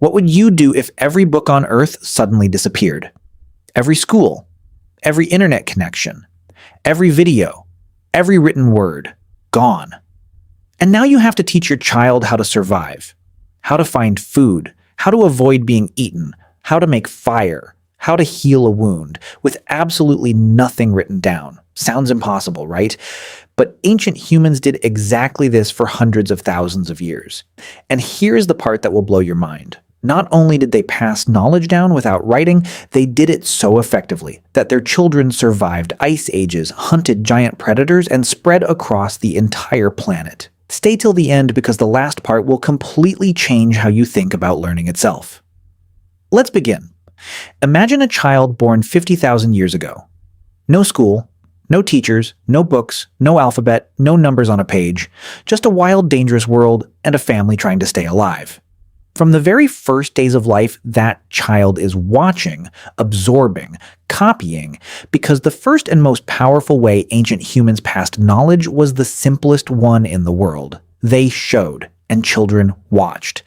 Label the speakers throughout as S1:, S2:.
S1: What would you do if every book on Earth suddenly disappeared? Every school, every internet connection, every video, every written word, gone. And now you have to teach your child how to survive, how to find food, how to avoid being eaten, how to make fire, how to heal a wound, with absolutely nothing written down. Sounds impossible, right? But ancient humans did exactly this for hundreds of thousands of years. And here's the part that will blow your mind. Not only did they pass knowledge down without writing, they did it so effectively that their children survived ice ages, hunted giant predators, and spread across the entire planet. Stay till the end because the last part will completely change how you think about learning itself. Let's begin. Imagine a child born 50,000 years ago. No school, no teachers, no books, no alphabet, no numbers on a page, just a wild, dangerous world and a family trying to stay alive. From the very first days of life, that child is watching, absorbing, copying, because the first and most powerful way ancient humans passed knowledge was the simplest one in the world. They showed, and children watched.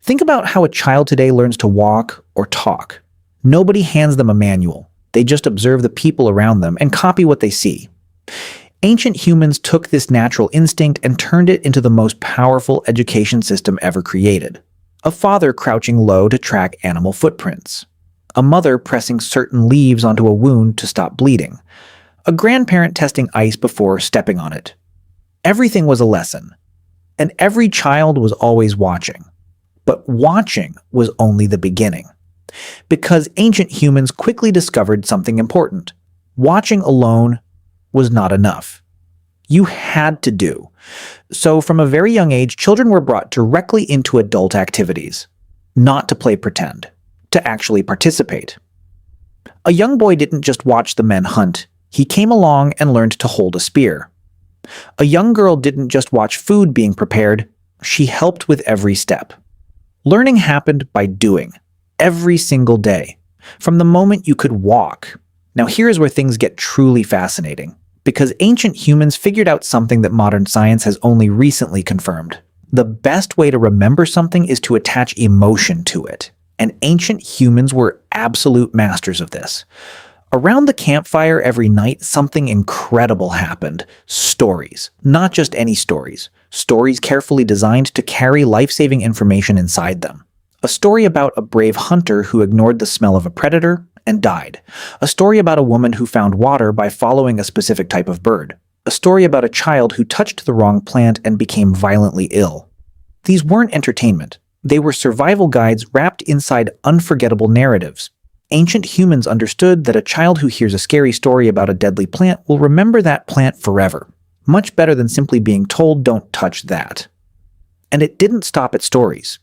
S1: Think about how a child today learns to walk or talk. Nobody hands them a manual. They just observe the people around them and copy what they see. Ancient humans took this natural instinct and turned it into the most powerful education system ever created. A father crouching low to track animal footprints. A mother pressing certain leaves onto a wound to stop bleeding. A grandparent testing ice before stepping on it. Everything was a lesson. And every child was always watching. But watching was only the beginning. Because ancient humans quickly discovered something important. Watching alone was not enough. You had to do. So from a very young age, children were brought directly into adult activities. Not to play pretend, to actually participate. A young boy didn't just watch the men hunt. He came along and learned to hold a spear. A young girl didn't just watch food being prepared. She helped with every step. Learning happened by doing. Every single day. From the moment you could walk. Now here's where things get truly fascinating. Because ancient humans figured out something that modern science has only recently confirmed. The best way to remember something is to attach emotion to it. And ancient humans were absolute masters of this. Around the campfire every night, something incredible happened. Stories. Not just any stories. Stories carefully designed to carry life-saving information inside them. A story about a brave hunter who ignored the smell of a predator and died. A story about a woman who found water by following a specific type of bird. A story about a child who touched the wrong plant and became violently ill. These weren't entertainment. They were survival guides wrapped inside unforgettable narratives. Ancient humans understood that a child who hears a scary story about a deadly plant will remember that plant forever. Much better than simply being told, "Don't touch that." And it didn't stop at stories.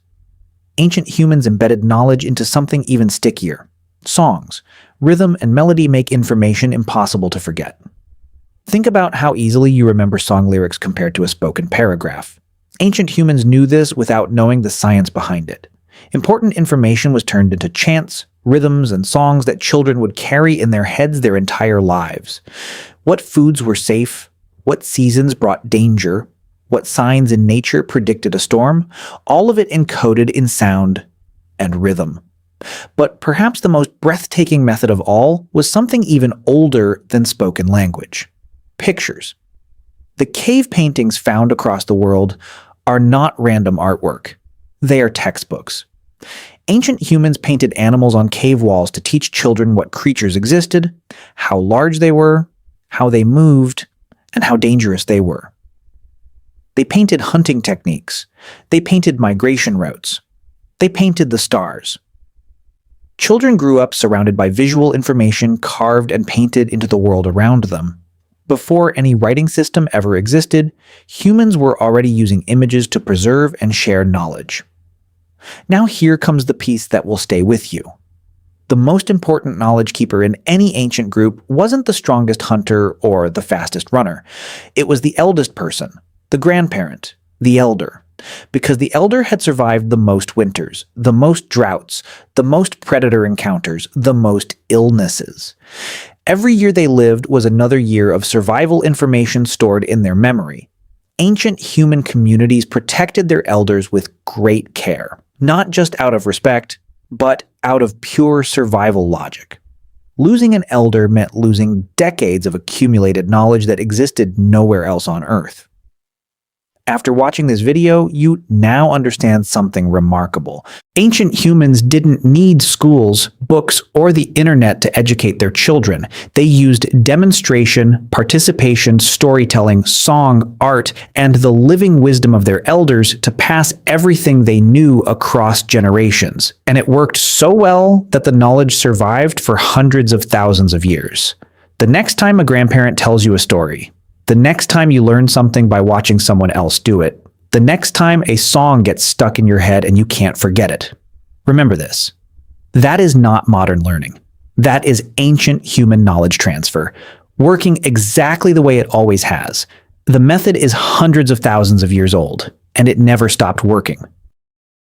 S1: Ancient humans embedded knowledge into something even stickier. Songs. Rhythm and melody make information impossible to forget. Think about how easily you remember song lyrics compared to a spoken paragraph. Ancient humans knew this without knowing the science behind it. Important information was turned into chants, rhythms, and songs that children would carry in their heads their entire lives. What foods were safe, what seasons brought danger, what signs in nature predicted a storm, all of it encoded in sound and rhythm. But perhaps the most breathtaking method of all was something even older than spoken language. Pictures. The cave paintings found across the world are not random artwork. They are textbooks. Ancient humans painted animals on cave walls to teach children what creatures existed, how large they were, how they moved, and how dangerous they were. They painted hunting techniques. They painted migration routes. They painted the stars. Children grew up surrounded by visual information carved and painted into the world around them. Before any writing system ever existed, humans were already using images to preserve and share knowledge. Now here comes the piece that will stay with you. The most important knowledge keeper in any ancient group wasn't the strongest hunter or the fastest runner. It was the eldest person, the grandparent, the elder. Because the elder had survived the most winters, the most droughts, the most predator encounters, the most illnesses. Every year they lived was another year of survival information stored in their memory. Ancient human communities protected their elders with great care. Not just out of respect, but out of pure survival logic. Losing an elder meant losing decades of accumulated knowledge that existed nowhere else on Earth. After watching this video, you now understand something remarkable. Ancient humans didn't need schools, books, or the internet to educate their children. They used demonstration, participation, storytelling, song, art, and the living wisdom of their elders to pass everything they knew across generations. And it worked so well that the knowledge survived for hundreds of thousands of years. The next time a grandparent tells you a story, the next time you learn something by watching someone else do it, the next time a song gets stuck in your head and you can't forget it, remember this. That is not modern learning. That is ancient human knowledge transfer, working exactly the way it always has. The method is hundreds of thousands of years old, and it never stopped working.